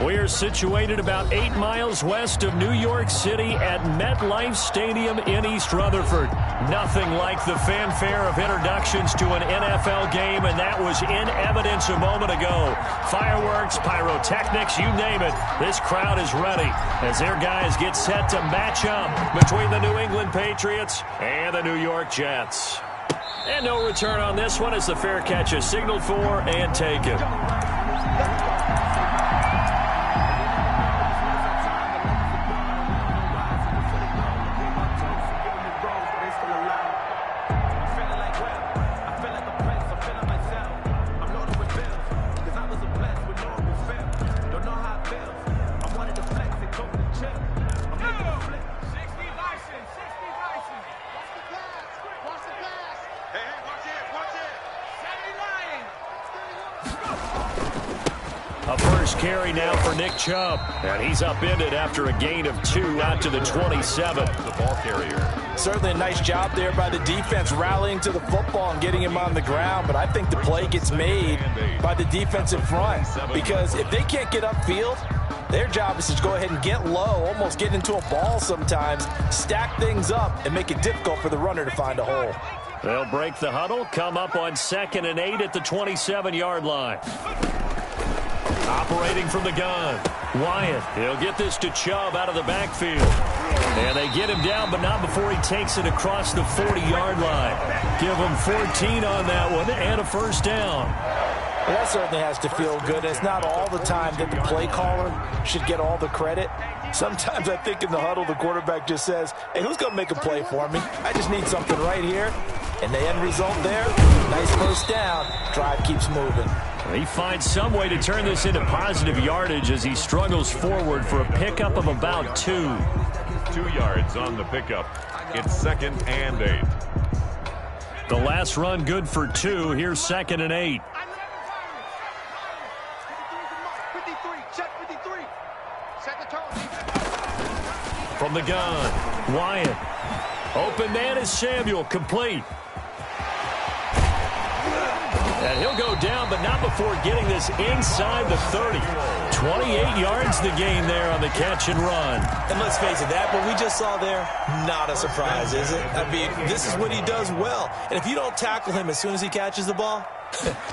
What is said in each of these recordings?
We are situated about 8 miles west of New York City at MetLife Stadium in East Rutherford. Nothing like the fanfare of introductions to an NFL game, and that was in evidence a moment ago. Fireworks, pyrotechnics, you name it. This crowd is ready as their guys get set to match up between the New England Patriots and the New York Jets. And no return on this one as the fair catch is signaled for and taken. A first carry now for Nick Chubb. And he's upended after a gain of 2 out to the 27. The ball carrier. Certainly a nice job there by the defense rallying to the football and getting him on the ground. But I think the play gets made by the defensive front. Because if they can't get upfield, their job is to go ahead and get low, almost get into a ball sometimes, stack things up, and make it difficult for the runner to find a hole. They'll break the huddle, come up on 2nd and 8 at the 27-yard line. Operating from the gun, Wyatt. He'll get this to Chubb out of the backfield. And they get him down, but not before he takes it across the 40-yard line. Give him 14 on that one and a first down. Well, that certainly has to feel good. It's not all the time that the play caller should get all the credit. Sometimes I think in the huddle, the quarterback just says, hey, who's going to make a play for me? I just need something right here. And the end result there, nice first down. Drive keeps moving. He finds some way to turn this into positive yardage as he struggles forward for a pickup of about 2. 2 yards on the pickup. It's 2nd and 8. The last run good for 2. Here's 2nd and 8. From the gun, Wyatt. Open man is Samuel, complete. And he'll go down, but not before getting this inside the 30. 28 yards the gain there on the catch and run. And let's face it, that what we just saw there, not a surprise, is it? I mean, this is what he does well. And if you don't tackle him as soon as he catches the ball,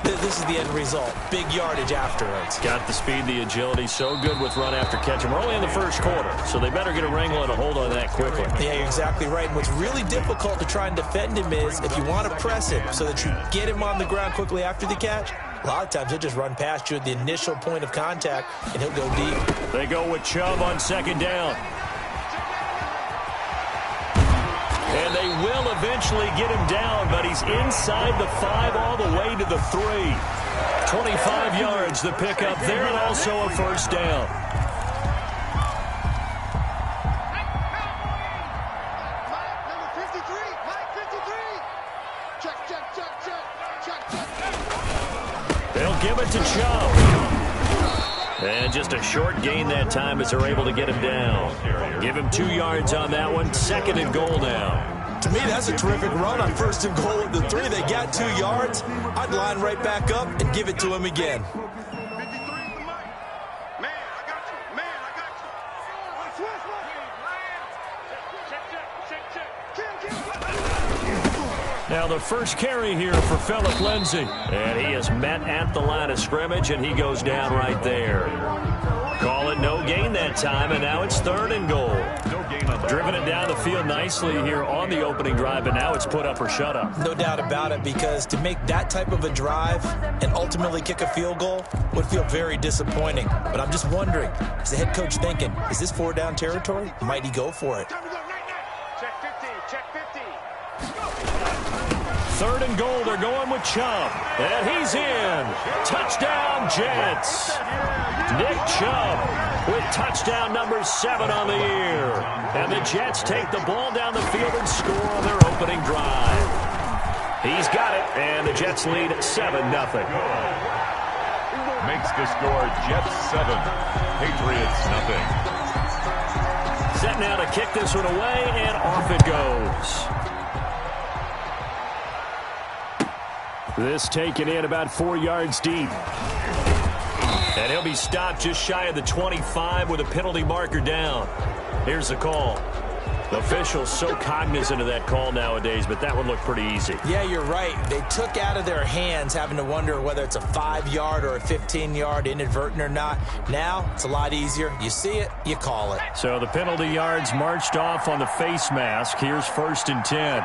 this is the end result. Big yardage afterwards. Got the speed, the agility, so good with run after catch. And we're only in the first quarter, so they better get a wrangle and a hold on that quickly. Yeah, you're exactly right. And what's really difficult to try and defend him is if you want to press him so that you get him on the ground quickly after the catch, a lot of times he'll just run past you at the initial point of contact, and he'll go deep. They go with Chubb on 2nd down. And they will eventually get him down, but he's inside the 5 all the way to the 3. 25 yards the pickup there, and also a first down. They'll give it to Chubb. And just a short gain that time as they're able to get him down. Give him 2 yards on that one. 2nd and goal now. To me, that's a terrific run on 1st and goal at the 3. They got 2 yards. I'd line right back up and give it to him again. Now the first carry here for Phillip Lindsay. And he is met at the line of scrimmage, and he goes down right there. Call it no gain that time, and now it's 3rd and goal. Driven it down the field nicely here on the opening drive, but now it's put up or shut up. No doubt about it, because to make that type of a drive and ultimately kick a field goal would feel very disappointing. But I'm just wondering, is the head coach thinking, is this 4-down territory? Might he go for it? Check 50. 3rd and goal, they're going with Chubb. And he's in. Touchdown, Jets. Nick Chubb with touchdown number 7 on the year. And the Jets take the ball down the field and score on their opening drive. He's got it, and the Jets lead 7-0. Makes the score Jets 7, Patriots nothing. Set now to kick this one away, and off it goes. This taken in about 4 yards deep. And he'll be stopped just shy of the 25 with a penalty marker down. Here's the call. Officials so cognizant of that call nowadays, but that one looked pretty easy. Yeah, you're right. They took out of their hands having to wonder whether it's a 5-yard or a 15-yard, inadvertent or not. Now, it's a lot easier. You see it, you call it. So the penalty yards marched off on the face mask. Here's 1st and 10.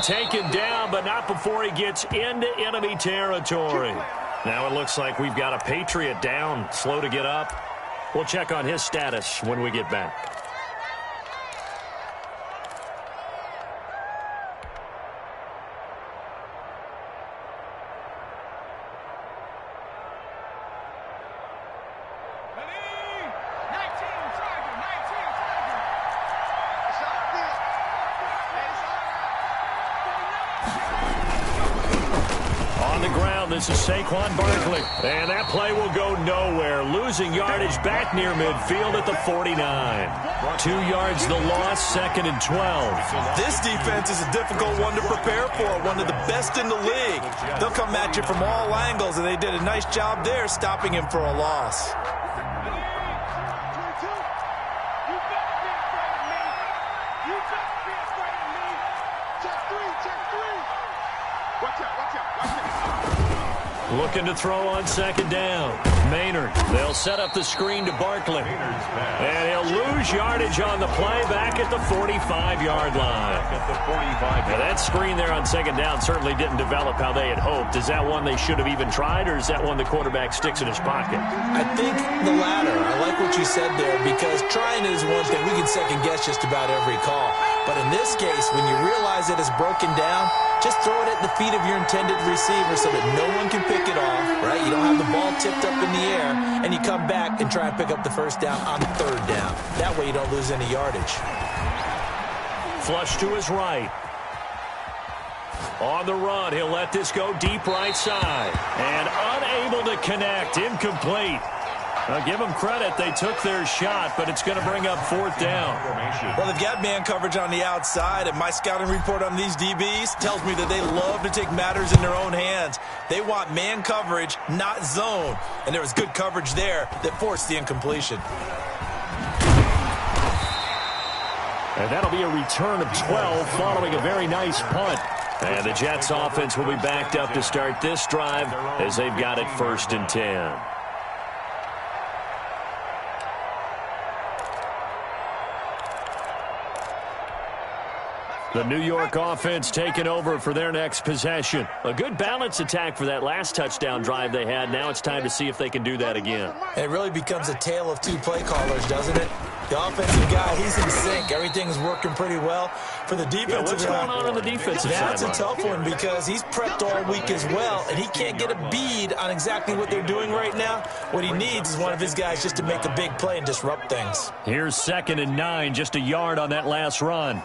Taken down, but not before he gets into enemy territory. Now it looks like we've got a Patriot down, slow to get up. We'll check on his status when we get back. This is Saquon Barkley, and that play will go nowhere. Losing yardage back near midfield at the 49. 2 yards the loss, 2nd and 12. This defense is a difficult one to prepare for, one of the best in the league. They'll come at you from all angles, and they did a nice job there stopping him for a loss. Looking to throw on 2nd down. Maynard. They'll set up the screen to Barkley. And he'll lose yardage on the play back at the 45-yard line. Now that screen there on 2nd down certainly didn't develop how they had hoped. Is that one they should have even tried, or is that one the quarterback sticks in his pocket? I think the latter. I like what you said there, because trying is one thing. We can second-guess just about every call. But in this case, when you realize that it's broken down, just throw it at the feet of your intended receiver so that no one can pick it off, right? You don't have the ball tipped up in the air, and you come back and try and pick up the 1st down on 3rd down. That way you don't lose any yardage. Flush to his right. On the run, he'll let this go deep right side. And unable to connect, incomplete. Now, give them credit. They took their shot, but it's going to bring up 4th down. Well, they've got man coverage on the outside, and my scouting report on these DBs tells me that they love to take matters in their own hands. They want man coverage, not zone. And there was good coverage there that forced the incompletion. And that'll be a return of 12 following a very nice punt. And the Jets offense will be backed up to start this drive as they've got it 1st and 10. The New York offense taking over for their next possession. A good balance attack for that last touchdown drive they had. Now it's time to see if they can do that again. It really becomes a tale of 2 play callers, doesn't it? The offensive guy, he's in sync. Everything's working pretty well. For the defensive what's going on the defensive side? That's a tough one, because he's prepped all week as well, and he can't get a bead on exactly what they're doing right now. What he needs is one of his guys just to make a big play and disrupt things. Here's 2nd and 9, just a yard on that last run.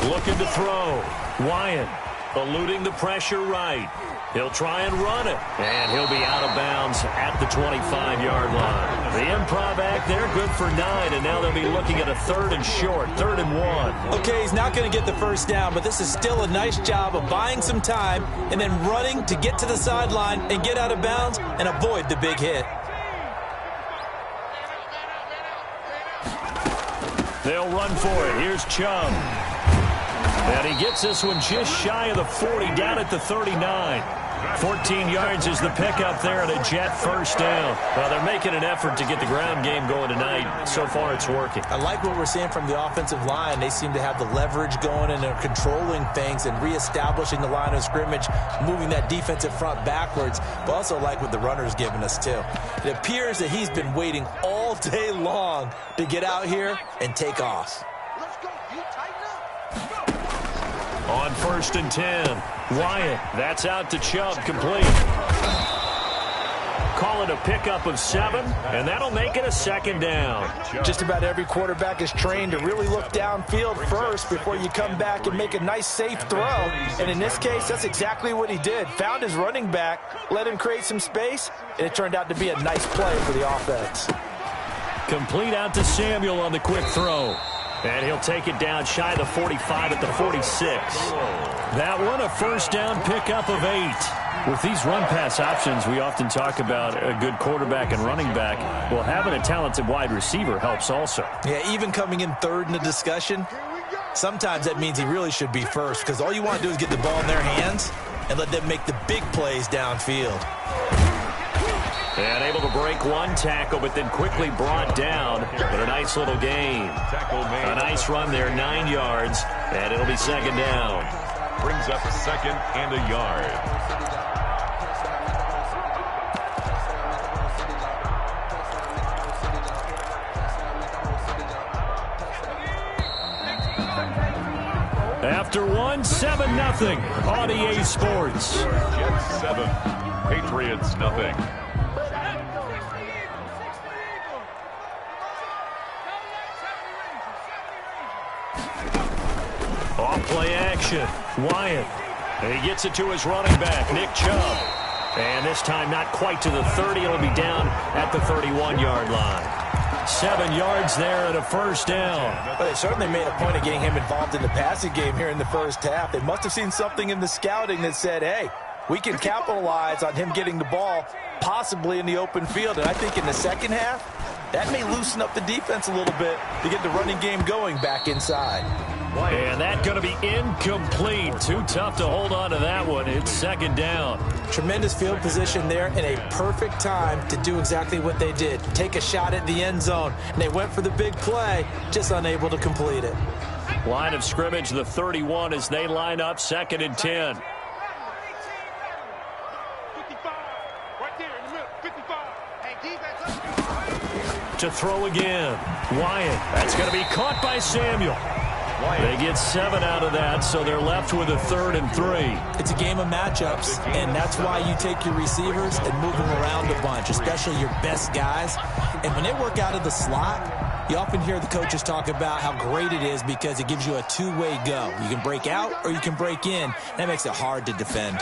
Looking to throw. Wyatt eluding the pressure right. He'll try and run it. And he'll be out of bounds at the 25-yard line. The improv act there, good for 9. And now they'll be looking at a 3rd and short, 3rd and 1. Okay, he's not going to get the 1st down, but this is still a nice job of buying some time and then running to get to the sideline and get out of bounds and avoid the big hit. They'll run for it. Here's Chubb. And he gets this one just shy of the 40, down at the 39. 14 yards is the pickup there, and a Jet 1st down. Well, they're making an effort to get the ground game going tonight. So far, it's working. I like what we're seeing from the offensive line. They seem to have the leverage going, and they're controlling things and reestablishing the line of scrimmage, moving that defensive front backwards, but also like what the runner's giving us, too. It appears that he's been waiting all day long to get out here and take off. On 1st and 10, Wyatt, that's out to Chubb, complete. Call it a pickup of 7, and that'll make it a 2nd down. Just about every quarterback is trained to really look downfield first before you come back and make a nice, safe throw. And in this case, that's exactly what he did. Found his running back, let him create some space, and it turned out to be a nice play for the offense. Complete out to Samuel on the quick throw. And he'll take it down shy of the 45 at the 46. That one a first down pickup of 8. With these run-pass options, we often talk about a good quarterback and running back. Well, having a talented wide receiver helps also. Yeah, even coming in third in the discussion, sometimes that means he really should be first because all you want to do is get the ball in their hands and let them make the big plays downfield. And able to break one tackle, but then quickly brought down. But a nice little gain. A nice run there, 9 yards, and it'll be second down. Brings up second and a yard. After one, 7-0 on EA Sports. Jets 7, Patriots nothing. Off-play action. Wyatt. And he gets it to his running back, Nick Chubb. And this time not quite to the 30. It'll be down at the 31-yard line. 7 yards there and a first down. But they certainly made a point of getting him involved in the passing game here in the first half. They must have seen something in the scouting that said, hey, we can capitalize on him getting the ball possibly in the open field. And I think in the second half, that may loosen up the defense a little bit to get the running game going back inside. And that's going to be incomplete. Too tough to hold on to that one. It's second down. Tremendous field position there and a perfect time to do exactly what they did. Take a shot at the end zone. And they went for the big play, just unable to complete it. Line of scrimmage, the 31 as they line up, 2nd and 10. 55. Right there in the middle. 55. Hey, defense. To throw again. Wyatt. That's going to be caught by Samuel. They get 7 out of that, so they're left with a 3rd and 3. It's a game of matchups, and that's why you take your receivers and move them around a bunch, especially your best guys. And when they work out of the slot, you often hear the coaches talk about how great it is because it gives you a two-way go. You can break out or you can break in. That makes it hard to defend.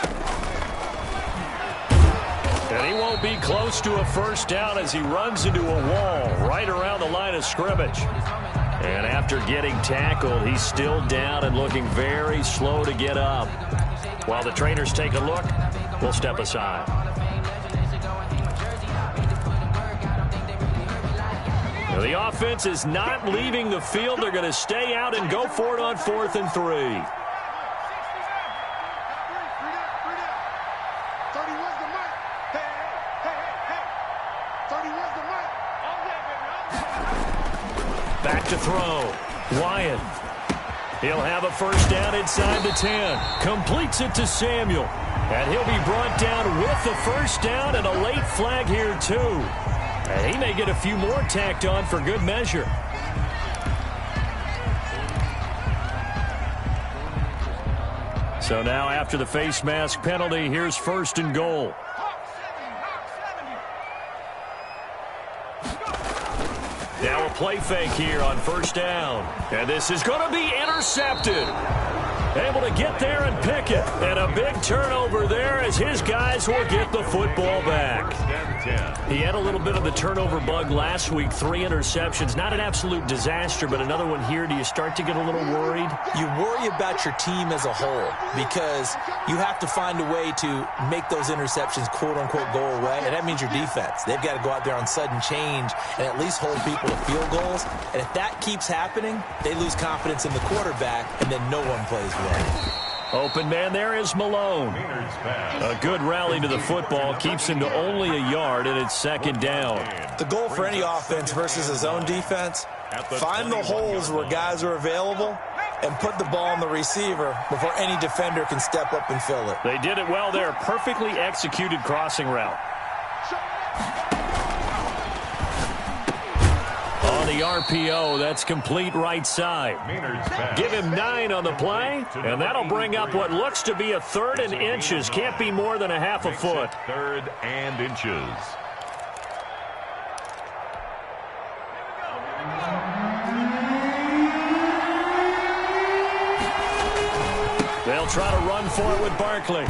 And he won't be close to a first down as he runs into a wall right around the line of scrimmage. And after getting tackled, he's still down and looking very slow to get up. While the trainers take a look, we'll step aside. Now the offense is not leaving the field. They're going to stay out and go for it on 4th and 3. Back to throw. Wyatt. He'll have a first down inside the 10. Completes it to Samuel. And he'll be brought down with the first down and a late flag here, too. And he may get a few more tacked on for good measure. So now after the face mask penalty, here's 1st and goal. Now a play fake here on 1st down. And this is going to be intercepted. Able to get there and pick it. And a big turnover there as his guys will get the football back. He had a little bit of the turnover bug last week. 3 interceptions. Not an absolute disaster, but another one here. Do you start to get a little worried? You worry about your team as a whole because you have to find a way to make those interceptions quote-unquote go away, and that means your defense. They've got to go out there on sudden change and at least hold people to field goals. And if that keeps happening, they lose confidence in the quarterback, and then no one plays well. Open man there is Malone. A good rally to the football keeps him to only a yard, and it's 2nd down. The goal for any offense versus a zone defense, find the holes where guys are available and put the ball on the receiver before any defender can step up and fill it. They did it well there. Perfectly executed crossing route. On the RPO, that's complete right side. Give him 9 on the play, and that'll bring up what looks to be a 3rd and inches. Can't be more than a half a foot. 3rd and inches. They'll try to run for it with Barkley.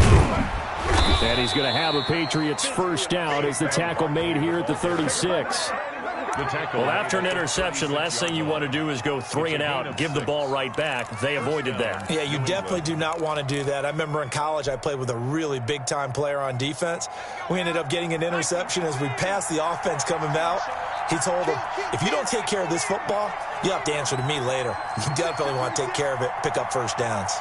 And he's going to have a Patriots first down as the tackle made here at the 36. the tackle. Well, after an interception, last thing you want to do is go 3 and out, give the ball right back. They avoided that. Yeah, you definitely do not want to do that. I remember in college I played with a really big-time player on defense. We ended up getting an interception as we passed the offense coming out. He told him, if you don't take care of this football, you have to answer to me later. You definitely want to take care of it, pick up first downs.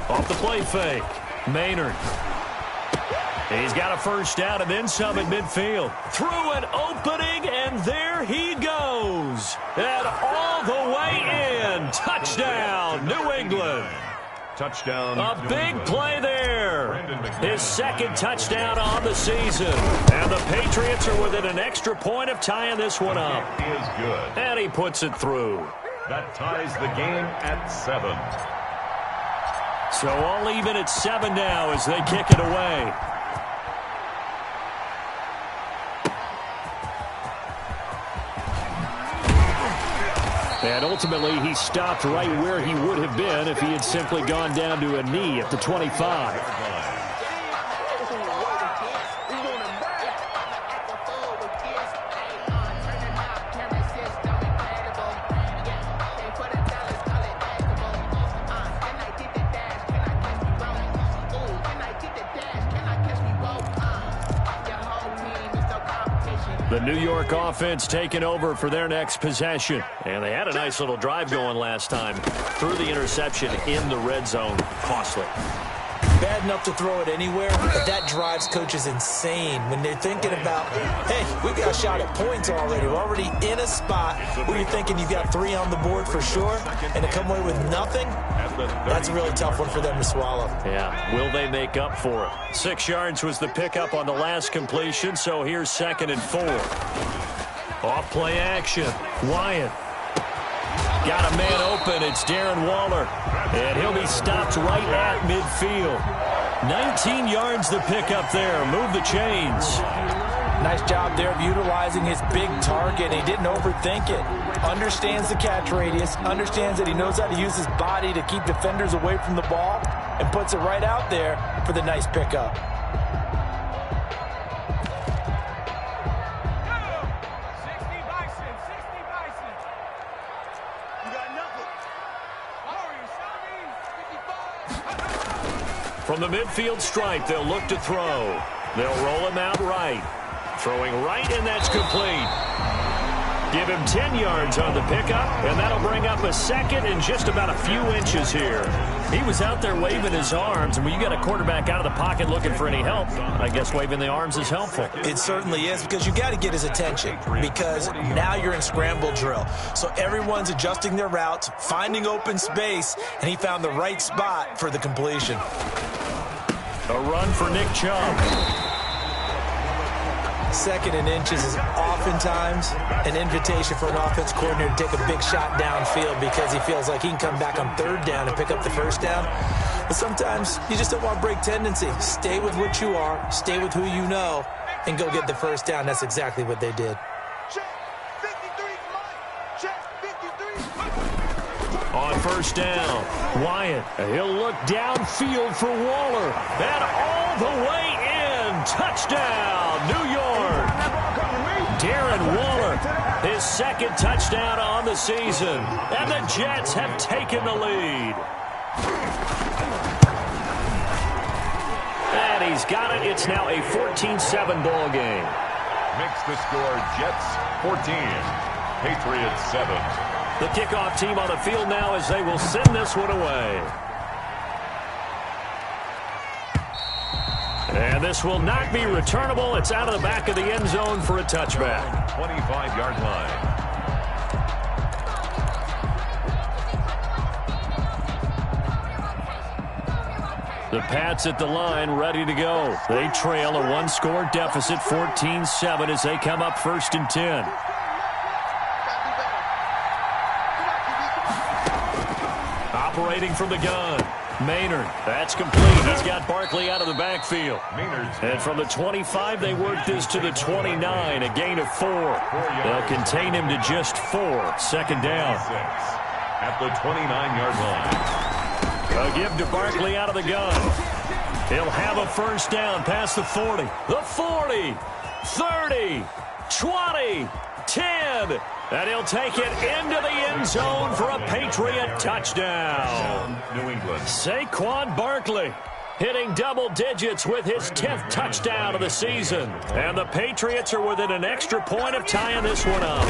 Off the play fake, Maynard. He's got a first down and then some at midfield. Through an opening, and there he goes. And all the way in. Touchdown, New England. Touchdown. A big play there. His second touchdown on the season. And the Patriots are within an extra point of tying this one up. It is good. And he puts it through. That ties the game at 7. So all even at 7 now as they kick it away. And ultimately, he stopped right where he would have been if he had simply gone down to a knee at the 25. The New York offense taking over for their next possession. And they had a nice little drive going last time. Threw the interception in the red zone. Costly. Bad enough to throw it anywhere, but that drives coaches insane when they're thinking about, hey, we've got a shot at points already. We're already in a spot where you're thinking you've got 3 on the board for sure, and to come away with nothing, that's a really tough one for them to swallow. Yeah, will they make up for it? 6 yards was the pickup on the last completion, so here's 2nd and 4. Off play action. Wyatt. Got a man open. It's Darren Waller. And he'll be stopped right at midfield. 19 yards the pickup there. Move the chains. Nice job there of utilizing his big target. He didn't overthink it. Understands the catch radius. Understands that he knows how to use his body to keep defenders away from the ball. And puts it right out there for the nice pickup. From the midfield stripe, they'll look to throw. They'll roll him out right. Throwing right, and that's complete. Give him 10 yards on the pickup, and that'll bring up a 2nd and just about a few inches here. He was out there waving his arms, and when you got a quarterback out of the pocket looking for any help, I guess waving the arms is helpful. It certainly is, because you got to get his attention, because now you're in scramble drill. So everyone's adjusting their routes, finding open space, and he found the right spot for the completion. A run for Nick Chubb. 2nd and inches is oftentimes an invitation for an offense coordinator to take a big shot downfield because he feels like he can come back on 3rd down and pick up the first down. But sometimes you just don't want to break tendency. Stay with what you are, stay with who you know, and go get the first down. That's exactly what they did. On first down, Wyatt. He'll look downfield for Waller. And all the way in. Touchdown, New York. Darren Waller, his 2nd touchdown on the season. And the Jets have taken the lead. And he's got it. It's now a 14-7 ball game. Makes the score Jets 14, Patriots 7. The kickoff team on the field now as they will send this one away. And this will not be returnable. It's out of the back of the end zone for a touchback. 25-yard line. The Pats at the line, ready to go. They trail a 1-score deficit, 14-7, as they come up 1st and 10. Operating from the gun. Maynard, that's complete. He's got Barkley out of the backfield. And from the 25, they work this to the 29, a gain of 4. They'll contain him to just 4. 2nd down. at the 29-yard line. A give to Barkley out of the gun. He'll have a first down past the 40. The 40, 30, 20, 10. And he'll take it into the end zone for a Patriot touchdown. New England. Saquon Barkley hitting double digits with his 10th touchdown of the season. And the Patriots are within an extra point of tying this one up.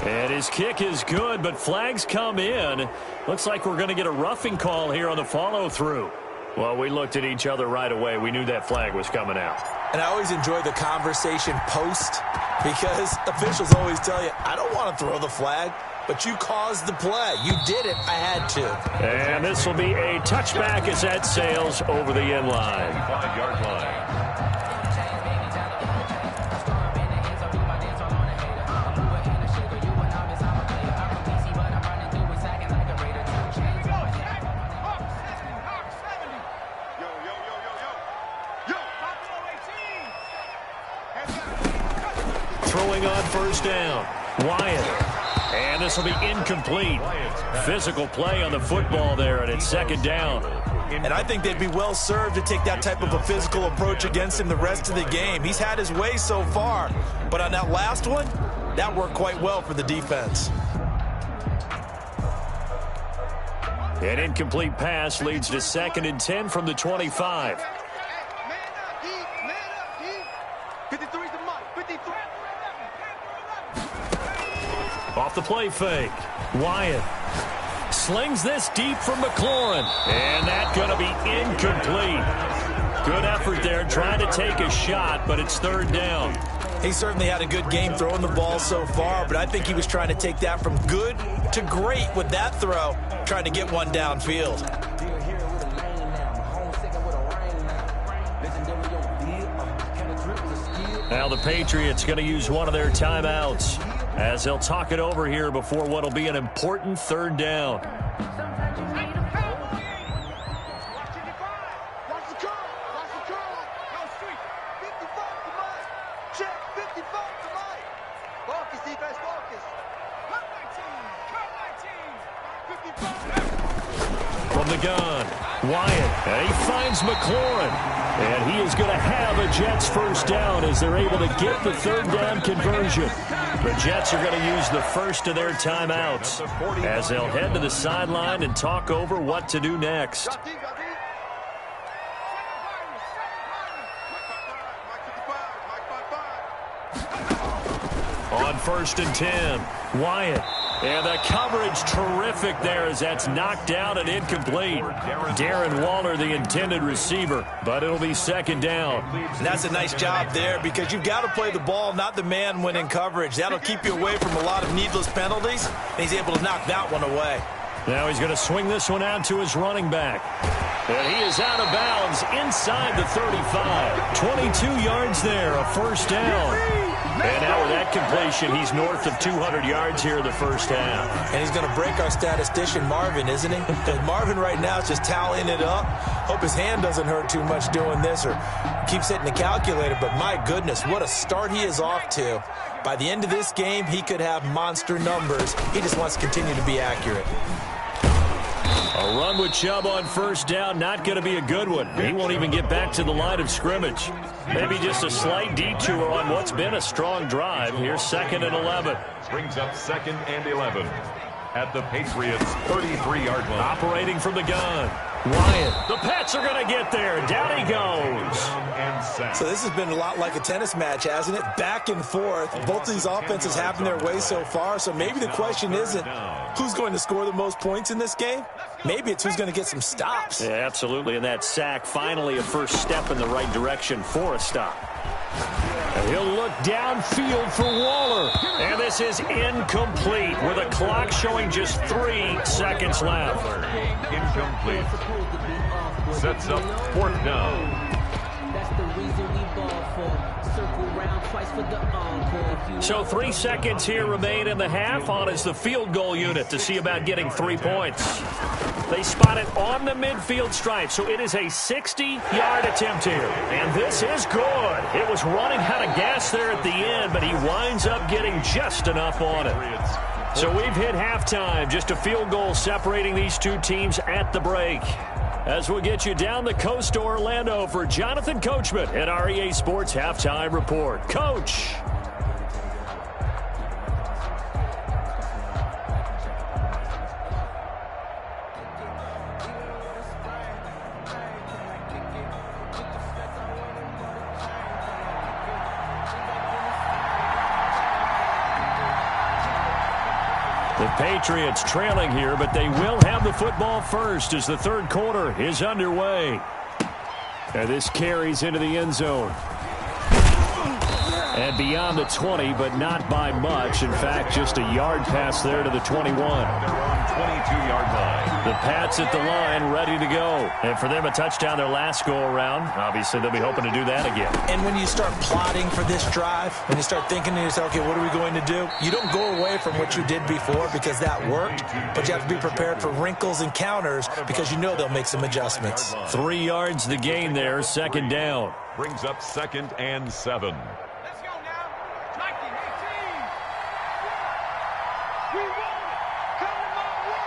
And his kick is good, but flags come in. Looks like we're going to get a roughing call here on the follow-through. Well, we looked at each other right away. We knew that flag was coming out. And I always enjoy the conversation post because officials always tell you, I don't want to throw the flag, but you caused the play. You did it. I had to. And this will be a touchback as that sails over the end line. 5-yard line. Throwing on first down. Wyatt. And this will be incomplete. Physical play on the football there, and it's second down. And I think they'd be well served to take that type of a physical approach against him the rest of the game. He's had his way so far, but on that last one, that worked quite well for the defense. An incomplete pass leads to 2nd and 10 from the 25. Off the play fake. Wyatt slings this deep from McLaurin. And that's going to be incomplete. Good effort there trying to take a shot, but it's third down. He certainly had a good game throwing the ball so far, but I think he was trying to take that from good to great with that throw, trying to get one downfield. Now the Patriots going to use one of their timeouts as they'll talk it over here before what will be an important third down. From the gun, Wyatt, and he finds McLaurin. And he is going to have a Jets first down as they're able to get the third down conversion. The Jets are going to use the first of their timeouts as they'll head to the sideline and talk over what to do next. On 1st and 10, Wyatt. And the coverage terrific there as that's knocked down and incomplete. Darren Waller, the intended receiver, but it'll be second down. And that's a nice job there because you've got to play the ball, not the man when in coverage. That'll keep you away from a lot of needless penalties, and he's able to knock that one away. Now he's going to swing this one out to his running back. And he is out of bounds inside the 35. 22 yards there, a first down. And now with that completion, he's north of 200 yards here in the first half. And he's going to break our statistician, Marvin, isn't he? Because Marvin right now is just tallying it up. Hope his hand doesn't hurt too much doing this or keeps hitting the calculator. But my goodness, what a start he is off to. By the end of this game, he could have monster numbers. He just wants to continue to be accurate. A run with Chubb on first down, not going to be a good one. He won't even get back to the line of scrimmage. Maybe just a slight detour on what's been a strong drive. Here's 2nd and 11. Brings up 2nd and 11 at the Patriots' 33-yard line. Operating from the gun. Wyatt. The Pats are going to get there. Down he goes. So this has been a lot like a tennis match, hasn't it? Back and forth. Both of these offenses having their way so far. So maybe the question isn't who's going to score the most points in this game. Maybe it's who's going to get some stops. Yeah, absolutely. And that sack, finally a first step in the right direction for a stop. And he'll look downfield for Waller. And this is incomplete with a clock showing just 3 seconds left. Incomplete. Sets up 4th down. So 3 seconds here remain in the half. On is the field goal unit to see about getting 3 points. They spot it on the midfield stripe, so it is a 60-yard attempt here. And this is good. It was running out of gas there at the end, but he winds up getting just enough on it. So we've hit halftime. Just a field goal separating these two teams at the break. As we'll get you down the coast to Orlando for Jonathan Coachman at our EA Sports Halftime Report. Coach. The Patriots trailing here, but they will have the football first as the third quarter is underway. And this carries into the end zone. And beyond the 20, but not by much. In fact, just a yard pass there to the 21. They're on 22-yard line. The Pats at the line, ready to go. And for them, a touchdown their last go-around. Obviously, they'll be hoping to do that again. And when you start plotting for this drive, when you start thinking to yourself, okay, what are we going to do? You don't go away from what you did before because that worked, but you have to be prepared for wrinkles and counters because you know they'll make some adjustments. 3 yards the gain there, second down. Brings up 2nd and 7. Let's go now. 19, 18. We won it. Coming my way.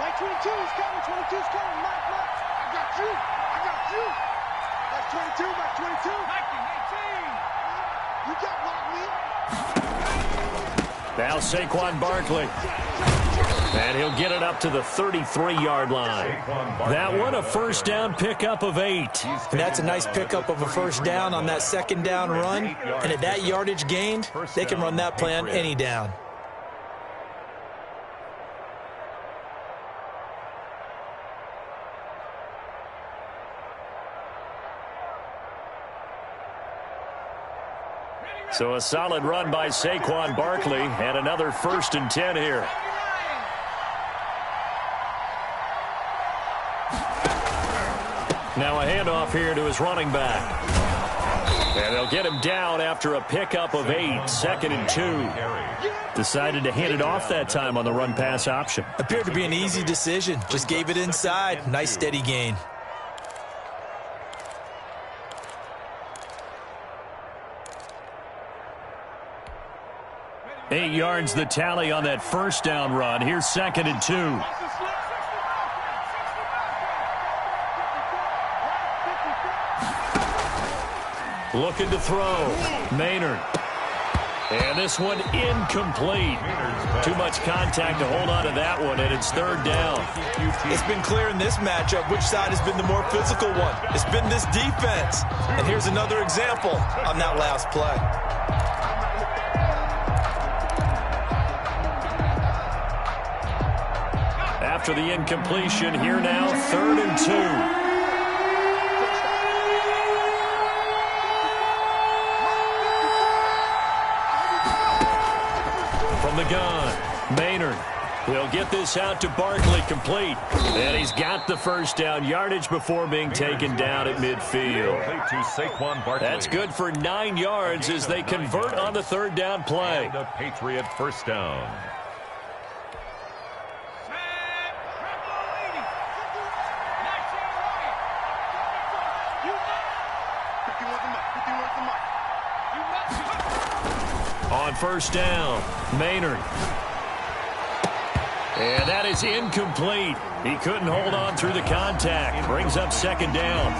Like 22 is coming. 22 is coming. Mike. I got you. That's 22. That's 22. 19, 18. You got me. Now Saquon Barkley. And he'll get it up to the 33-yard line. That one a first down pickup of 8. And that's a nice pickup of a first down on that second down run. And at that yardage gained, they can run that play on any down. So a solid run by Saquon Barkley and another 1st and 10 here. Now a handoff here to his running back. And they'll get him down after a pickup of 8, 2nd and 2. Decided to hand it off that time on the run-pass option. Appeared to be an easy decision. Just gave it inside. Nice steady gain. Eight yards the tally on that first down run. Here's 2nd and 2. Looking to throw. Maynard. And this one incomplete. Too much contact to hold on to that one, and it's 3rd down. It's been clear in this matchup which side has been the more physical one. It's been this defense. And here's another example on that last play. After the incompletion, here now, 3rd and 2. From the gun, Maynard will get this out to Barkley, complete. And he's got the first down yardage before being taken down at midfield. To Saquon Barkley. That's good for 9 yards as they convert on the 3rd down play. And a Patriot first down. On first down, Maynard. And that is incomplete. He couldn't hold on through the contact. Brings up 2nd down.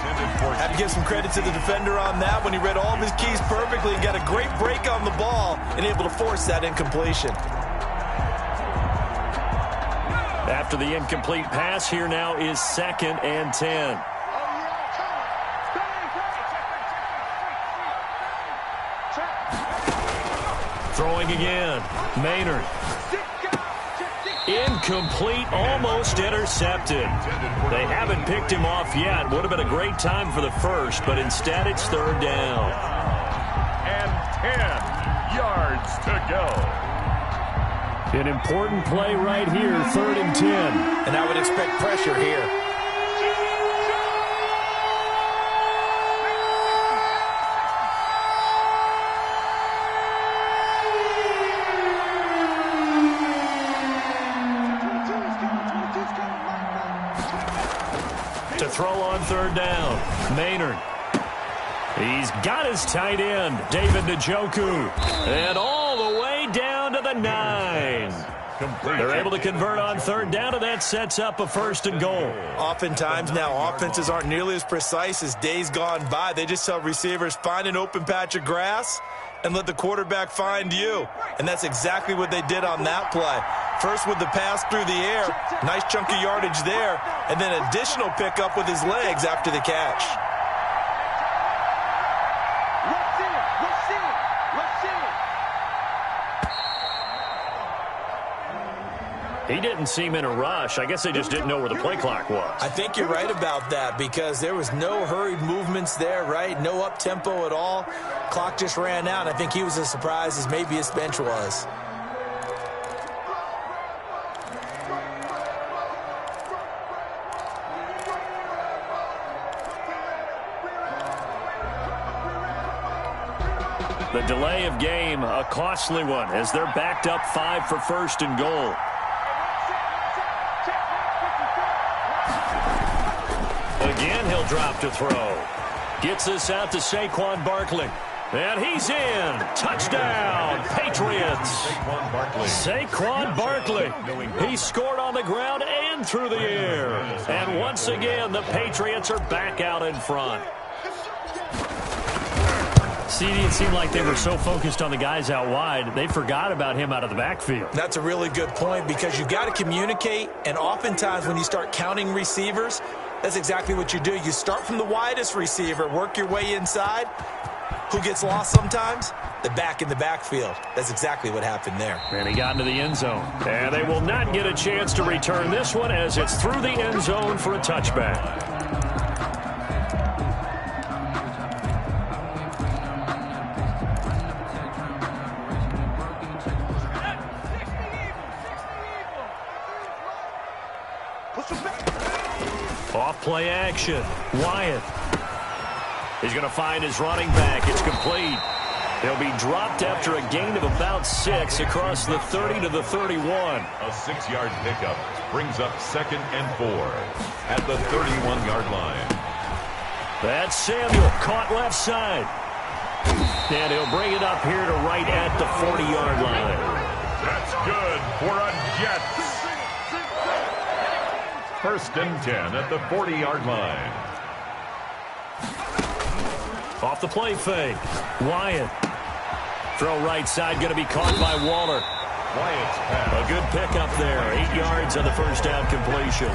Have to give some credit to the defender on that when he read all of his keys perfectly and got a great break on the ball and able to force that incompletion. After the incomplete pass, here now is 2nd and 10. Throwing again, Maynard. Incomplete, almost intercepted. They haven't picked him off yet. Would have been a great time for the first, but instead it's 3rd down. And 10 yards to go. An important play right here, 3rd and 10. And I would expect pressure here. To throw on 3rd down, Maynard. He's got his tight end, David Njoku. And all the way down to the 9. They're able to convert on third down, and that sets up a 1st and goal. Oftentimes now, offenses aren't nearly as precise as days gone by. They just tell receivers, find an open patch of grass and let the quarterback find you. And that's exactly what they did on that play. First with the pass through the air, nice chunk of yardage there, and then additional pickup with his legs after the catch. He didn't seem in a rush. I guess they just didn't know where the play clock was. I think you're right about that because there was no hurried movements there, right? No up-tempo at all. Clock just ran out. I think he was as surprised as maybe his bench was. The delay of game, a costly one, as they're backed up 5 for 1st and goal. Again, he'll drop to throw. Gets this out to Saquon Barkley. And he's in. Touchdown, Patriots. Saquon Barkley. He scored on the ground and through the air. And once again, the Patriots are back out in front. CD, it seemed like they were so focused on the guys out wide, they forgot about him out of the backfield. That's a really good point because you've got to communicate, and oftentimes when you start counting receivers, that's exactly what you do. You start from the widest receiver, work your way inside. Who gets lost sometimes? The back in the backfield. That's exactly what happened there. And he got into the end zone. And they will not get a chance to return this one as it's through the end zone for a touchback. Off play action. Wyatt. He's going to find his running back. It's complete. He'll be dropped after a gain of about 6 across the 30 to the 31. A 6-yard pickup brings up 2nd and 4 at the 31-yard line. That's Samuel caught left side. And he'll bring it up here to right at the 40-yard line. That's good for a Jets. 1st and 10 at the 40-yard line. Off the play fake. Wyatt. Throw right side, going to be caught by Waller. Wyatt's pass. A good pickup there. 8 yards on the first down completion.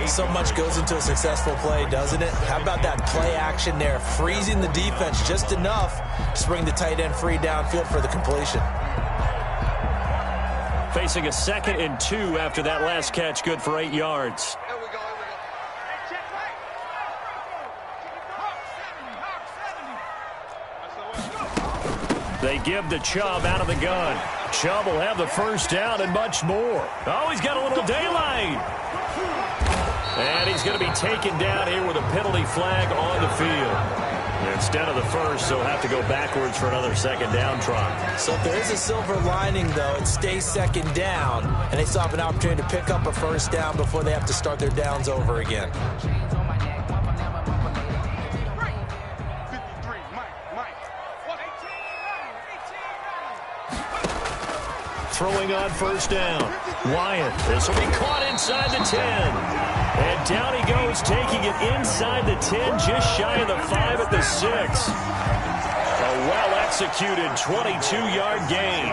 So much goes into a successful play, doesn't it? How about that play action there? Freezing the defense just enough to bring the tight end free downfield for the completion. Facing a 2nd and 2 after that last catch, good for 8 yards. They give to Chubb out of the gun. Chubb will have the first down and much more. Oh, he's got a little daylight. And he's going to be taken down here with a penalty flag on the field. Instead of the first, he'll have to go backwards for another 2nd down try. So if there is a silver lining, though, it stays 2nd down, and they still have an opportunity to pick up a first down before they have to start their downs over again. Throwing on first down. Wyatt. This will be caught inside the 10. And down he goes, taking it inside the 10, just shy of the 5 at the 6. A well-executed 22-yard gain.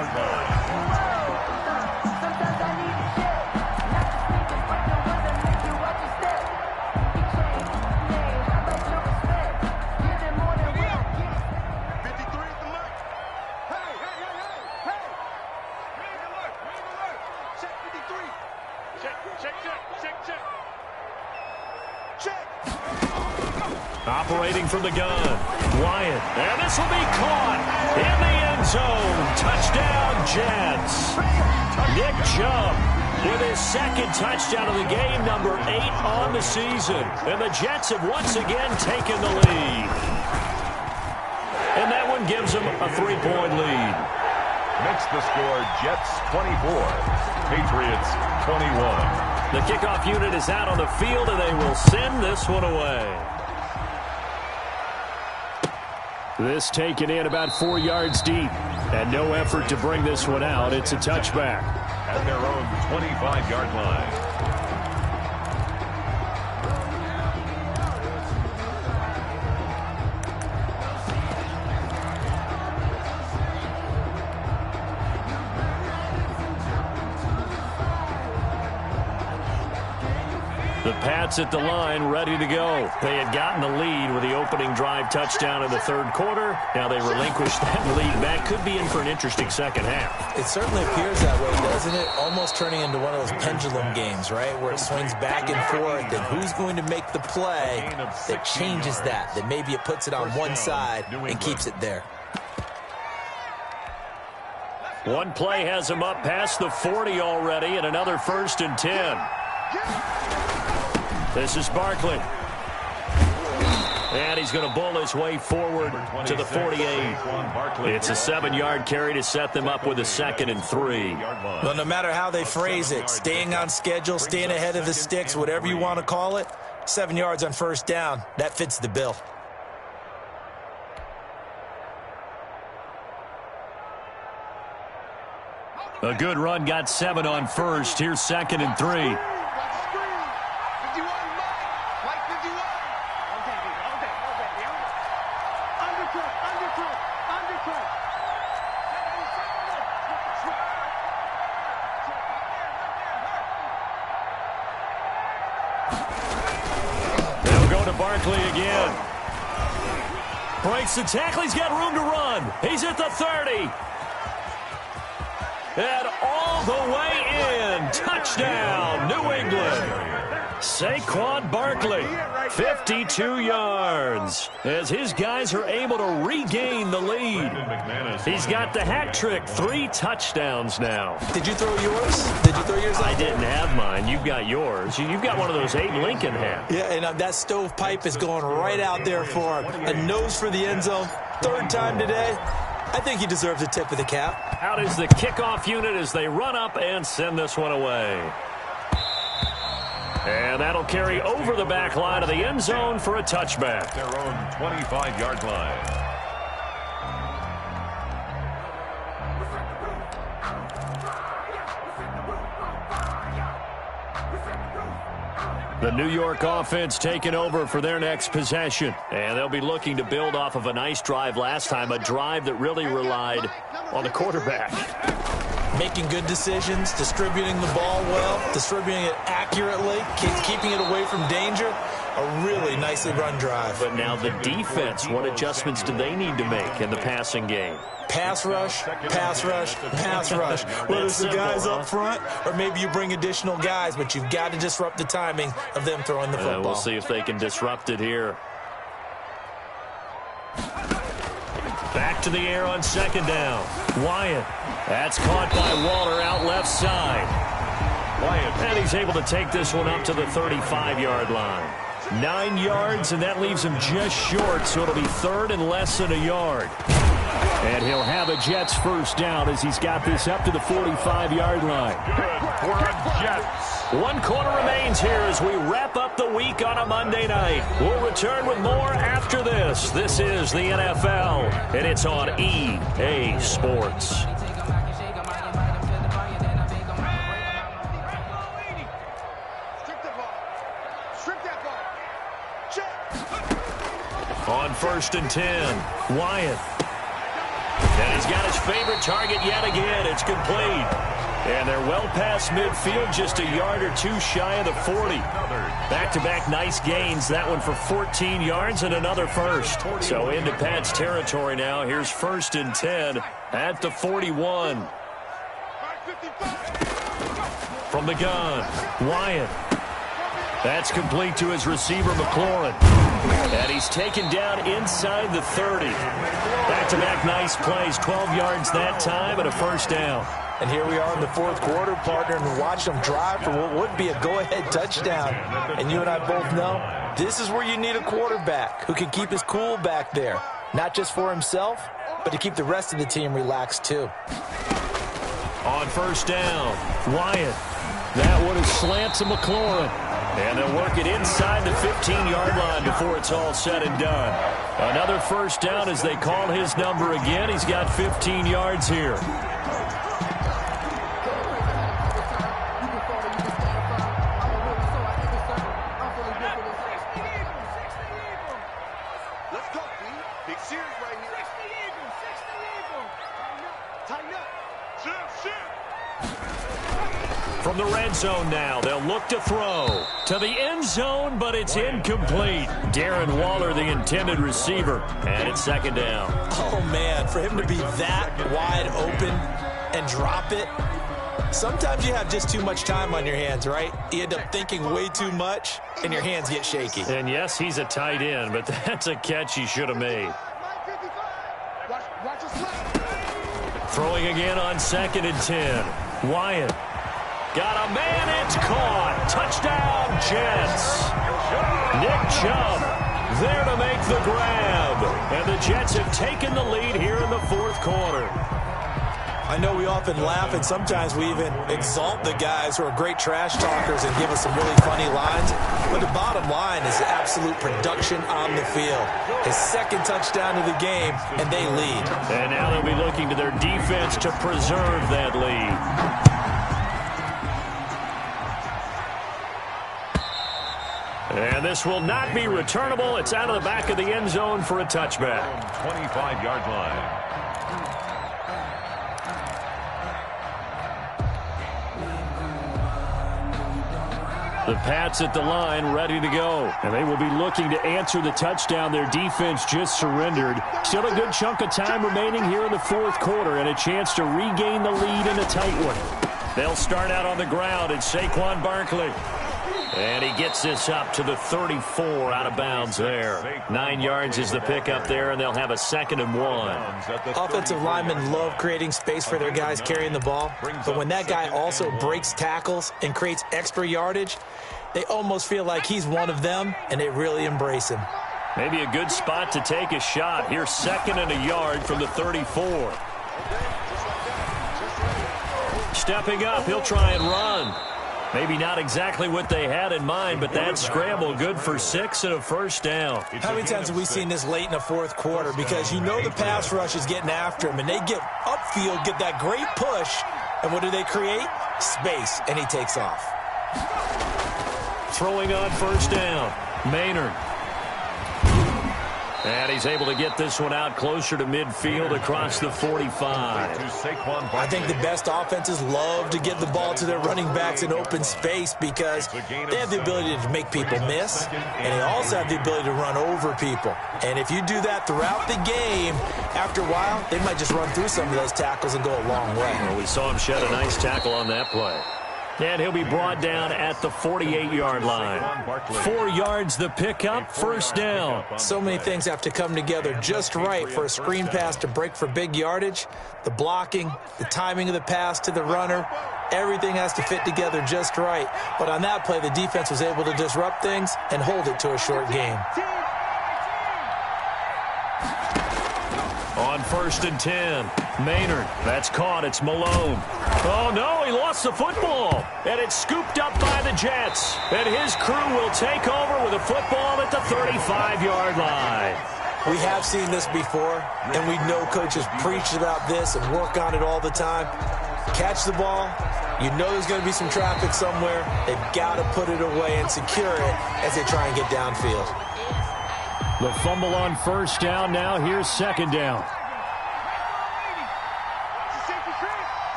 Operating from the gun. Wyatt. And this will be caught in the end zone. Touchdown, Jets. Nick Chubb with his 2nd touchdown of the game, number 8 on the season. And the Jets have once again taken the lead. And that one gives them a 3-point lead. Makes the score Jets 24, Patriots 21. The kickoff unit is out on the field, and they will send this one away. This taken in about 4 yards deep, and no effort to bring this one out. It's a touchback. At their own 25-yard line. The Pats at the line, ready to go. They had gotten the lead with the opening drive touchdown in the third quarter. Now they relinquish that lead back. Could be in for an interesting second half. It certainly appears that way, doesn't it? Almost turning into one of those pendulum games, right, where it swings back and forth. And who's going to make the play that changes that maybe it puts it on one side and keeps it there? One play has him up past the 40 already, and another 1st and 10. This is Barkley. And he's going to bull his way forward to the 48. It's a 7-yard carry to set them up with a 2nd and 3. Well, no matter how they phrase it, staying on schedule, staying ahead of the sticks, whatever you want to call it, 7 yards on 1st down, that fits the bill. A good run got 7 on 1st. Here's 2nd and 3. They'll go to Barkley again. Breaks the tackle. He's got room to run. He's at the 30. And all the way in. Touchdown, New England. Saquon Barkley, 52 yards, as his guys are able to regain the lead. He's got the hat trick, 3 touchdowns now. Did you throw yours? Did you throw yours out? I didn't have mine. You've got yours. You've got one of those Abe Lincoln hats. Yeah, and that stovepipe is going right out there for him. A nose for the end zone. 3rd time today. I think he deserves a tip of the cap. Out is the kickoff unit as they run up and send this one away. And that'll carry over the back line of the end zone for a touchback. Their own 25-yard line. The New York offense taking over for their next possession. And they'll be looking to build off of a nice drive last time, a drive that really relied on the quarterback. Making good decisions, distributing the ball well, distributing it accurately, keeping it away from danger. A really nicely run drive. But now the defense, what adjustments do they need to make in the passing game? Pass rush, pass rush, pass rush. Whether it's the guys up front or maybe you bring additional guys, but you've got to disrupt the timing of them throwing the football. We'll see if they can disrupt it here. Back to the air on 2nd down. Wyatt. That's caught by Waller out left side. Wyatt. And he's able to take this one up to the 35-yard line. 9 yards, and that leaves him just short, so it'll be 3rd and less than a yard. And he'll have a Jets 1st down as he's got this up to the 45-yard line. Good for a Jets. 1 quarter remains here as we wrap up the week on a Monday night. We'll return with more after this. This is the NFL, and it's on EA Sports. On 1st and 10, Wyatt. And he's got his favorite target yet again. It's complete. And they're well past midfield, just a yard or 2 shy of the 40. Back-to-back nice gains. That one for 14 yards and another 1st. So into Pat's territory now. Here's 1st and 10 at the 41. From the gun, Wyatt. That's complete to his receiver, McLaurin. And he's taken down inside the 30. Back-to-back nice plays, 12 yards that time and a 1st down. And here we are in the 4th quarter, partner, and watch them drive for what would be a go-ahead touchdown. And you and I both know this is where you need a quarterback who can keep his cool back there. Not just for himself, but to keep the rest of the team relaxed too. On 1st down, Wyatt. That one is slant to McLaurin. And they'll work it inside the 15-yard line before it's all said and done. Another 1st down as they call his number again. He's got 15 yards here. From the red zone now, they'll look to throw to the end zone, but it's incomplete. Darren Waller, the intended receiver, and it's second down. Oh, man, for him to be that wide open and drop it, sometimes you have just too much time on your hands, right? You end up thinking way too much, and your hands get shaky. And yes, he's a tight end, but that's a catch he should have made. Throwing again on 2nd and 10. Wyatt. Got a man, it's caught. Touchdown, Jets. Nick Chubb there to make the grab. And the Jets have taken the lead here in the 4th quarter. I know we often laugh, and sometimes we even exalt the guys who are great trash talkers and give us some really funny lines. But the bottom line is absolute production on the field. His 2nd touchdown of the game, and they lead. And now they'll be looking to their defense to preserve that lead. And this will not be returnable. It's out of the back of the end zone for a touchback. 25-yard line. The Pats at the line, ready to go. And they will be looking to answer the touchdown their defense just surrendered. Still a good chunk of time remaining here in the 4th quarter and a chance to regain the lead in a tight one. They'll start out on the ground at Saquon Barkley. And he gets this up to the 34 out of bounds there. 9 yards is the pickup there, and they'll have a 2nd and 1. Offensive linemen love creating space for their guys carrying the ball, but when that guy also breaks tackles and creates extra yardage, they almost feel like he's one of them, and they really embrace him. Maybe a good spot to take a shot. Here's 2nd and a yard from the 34. Stepping up, he'll try and run. Maybe not exactly what they had in mind, but that scramble good for 6 and a first down. How many times have we seen this late in the 4th quarter? Because you know the pass rush is getting after him, and they get upfield, get that great push, and what do they create? Space, and he takes off. Throwing on 1st down, Maynard. And he's able to get this one out closer to midfield across the 45. I think the best offenses love to get the ball to their running backs in open space because they have the ability to make people miss, and they also have the ability to run over people. And if you do that throughout the game, after a while, they might just run through some of those tackles and go a long way. Well, we saw him shed a nice tackle on that play. And he'll be brought down at the 48-yard line. 4 yards the pickup, 1st down. So many things have to come together just right for a screen pass to break for big yardage. The blocking, the timing of the pass to the runner, everything has to fit together just right. But on that play, the defense was able to disrupt things and hold it to a short game. On 1st and 10, Maynard. That's caught. It's Malone. Oh, no, he lost the football. And it's scooped up by the Jets. And his crew will take over with a football at the 35-yard line. We have seen this before, and we know coaches preach about this and work on it all the time. Catch the ball. You know there's going to be some traffic somewhere. They've got to put it away and secure it as they try and get downfield. The fumble on 1st down. Now here's 2nd down.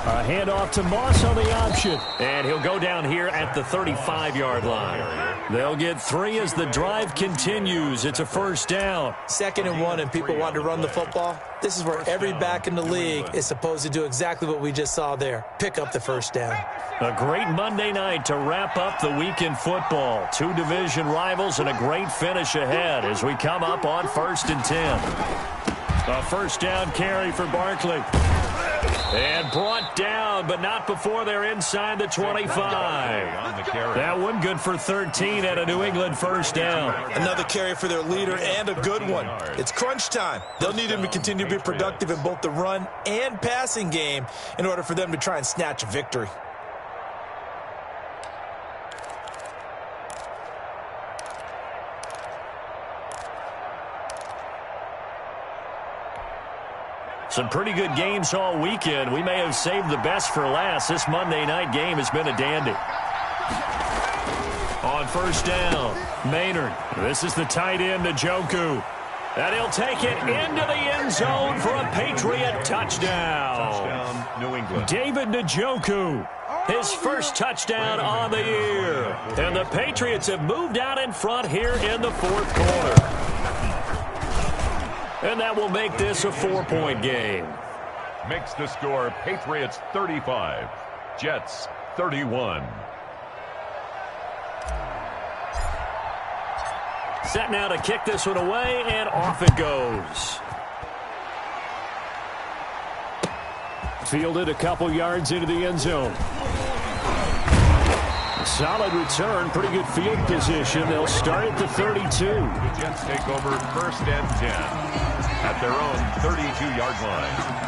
A handoff to Moss on the option. And he'll go down here at the 35-yard line. They'll get 3 as the drive continues. It's a 1st down. 2nd and 1, and people want to run the football. This is where every back in the league is supposed to do exactly what we just saw there. Pick up the 1st down. A great Monday night to wrap up the week in football. 2 division rivals and a great finish ahead as we come up on 1st and 10. A 1st down carry for Barkley. And brought down, but not before they're inside the 25. That one good for 13 at a New England 1st down. Another carry for their leader and a good one. It's crunch time. They'll need him to continue to be productive in both the run and passing game in order for them to try and snatch a victory. Some pretty good games all weekend. We may have saved the best for last. This Monday night game has been a dandy. On first down, Maynard. This is the tight end, Njoku. And he'll take it into the end zone for a Patriot touchdown. Touchdown, New England. David Njoku, his first touchdown on the year. And the Patriots have moved out in front here in the fourth quarter. And that will make this a 4-point game. Makes the score Patriots 35, Jets 31. Set now to kick this one away, and off it goes. Fielded a couple yards into the end zone. Solid return, pretty good field position. They'll start at the 32. The Jets take over first and 10 at their own 32-yard line.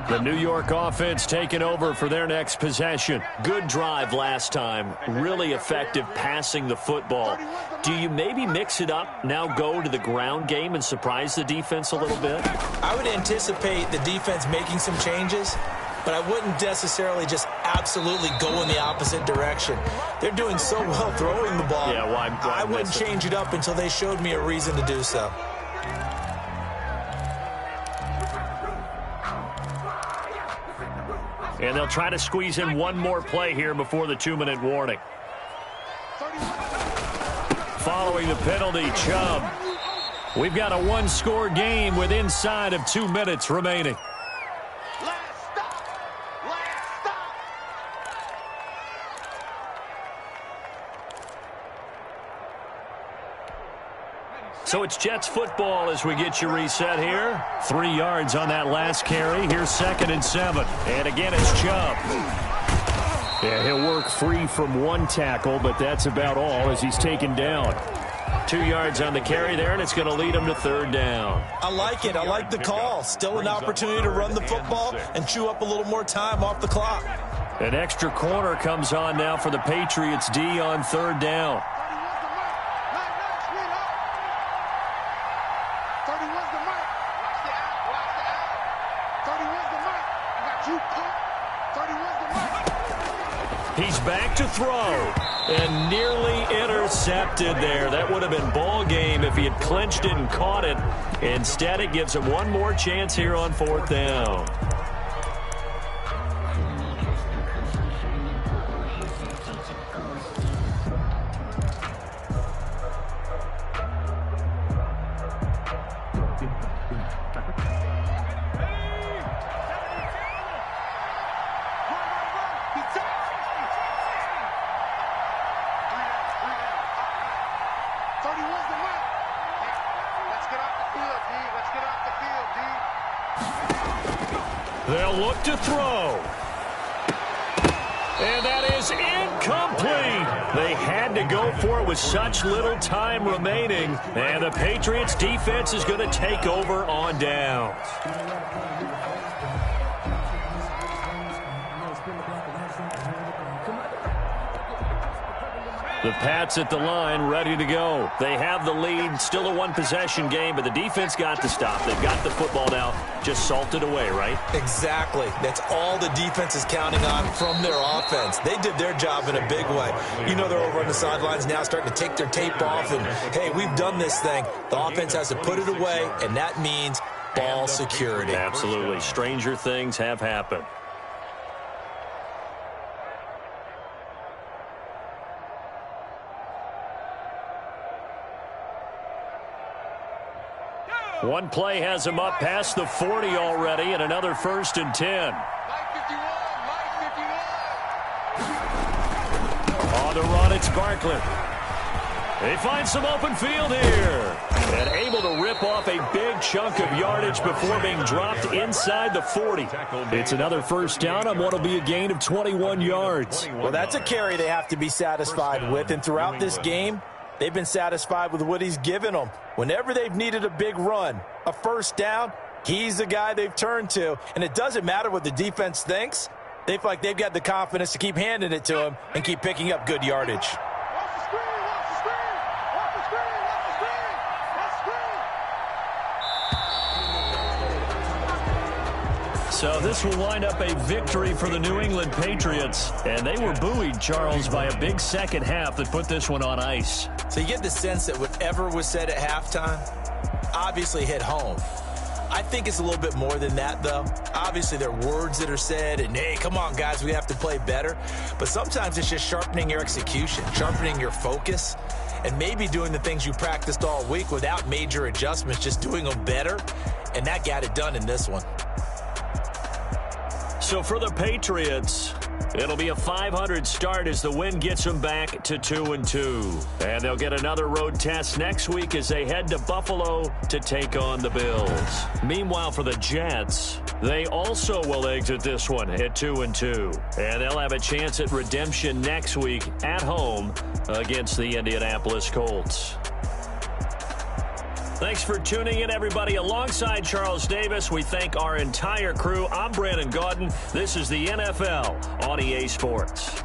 The New York offense taking over for their next possession. Good drive last time. Really effective passing the football. Do you maybe mix it up, now go to the ground game and surprise the defense a little bit? I would anticipate the defense making some changes, but I wouldn't necessarily just absolutely go in the opposite direction. They're doing so well throwing the ball. Yeah, why I wouldn't change it up until they showed me a reason to do so. And they'll try to squeeze in one more play here before the 2-minute warning. Following the penalty, Chubb. We've got a one-score game with inside of 2 minutes remaining. So it's Jets football as we get you reset here. 3 yards on that last carry. Here's 2nd and 7. And again, it's Chubb. Yeah, he'll work free from one tackle, but that's about all as he's taken down. 2 yards on the carry there, and it's going to lead him to 3rd down. I like it. I like the call. Still an opportunity to run the football and chew up a little more time off the clock. An extra corner comes on now for the Patriots D on 3rd down. He's back to throw and nearly intercepted there. That would have been ball game if he had clinched it and caught it. Instead, it gives him one more chance here on 4th down. They'll look to throw. And that is incomplete. They had to go for it with such little time remaining. And the Patriots defense is going to take over on downs. The Pats at the line, ready to go. They have the lead, still a one-possession game, but the defense got to stop. They've got the football now, just salted away, right? Exactly. That's all the defense is counting on from their offense. They did their job in a big way. You know they're over on the sidelines now starting to take their tape off, and, hey, we've done this thing. The offense has to put it away, and that means ball security. Absolutely. Stranger things have happened. One play has him up past the 40 already, and another 1st and 10. On the run, it's Barkley. They find some open field here. And able to rip off a big chunk of yardage before being dropped inside the 40. It's another 1st down on what will be a gain of 21 yards. Well, that's a carry they have to be satisfied with, and throughout this game, they've been satisfied with what he's given them. Whenever they've needed a big run, a 1st down, he's the guy they've turned to. And it doesn't matter what the defense thinks. They feel like they've got the confidence to keep handing it to him and keep picking up good yardage. Watch the screen, watch the screen, watch the screen, watch the screen, watch the screen. So this will wind up a victory for the New England Patriots. And they were buoyed, Charles, by a big second half that put this one on ice. So you get the sense that whatever was said at halftime obviously hit home. I think it's a little bit more than that, though. Obviously, there are words that are said, and, hey, come on, guys, we have to play better. But sometimes it's just sharpening your execution, sharpening your focus, and maybe doing the things you practiced all week without major adjustments, just doing them better. And that got it done in this one. So for the Patriots, it'll be a .500 start as the win gets them back to 2-2. And they'll get another road test next week as they head to Buffalo to take on the Bills. Meanwhile, for the Jets, they also will exit this one at 2-2. And they'll have a chance at redemption next week at home against the Indianapolis Colts. Thanks for tuning in, everybody. Alongside Charles Davis, we thank our entire crew. I'm Brandon Gaudin. This is the NFL on EA Sports.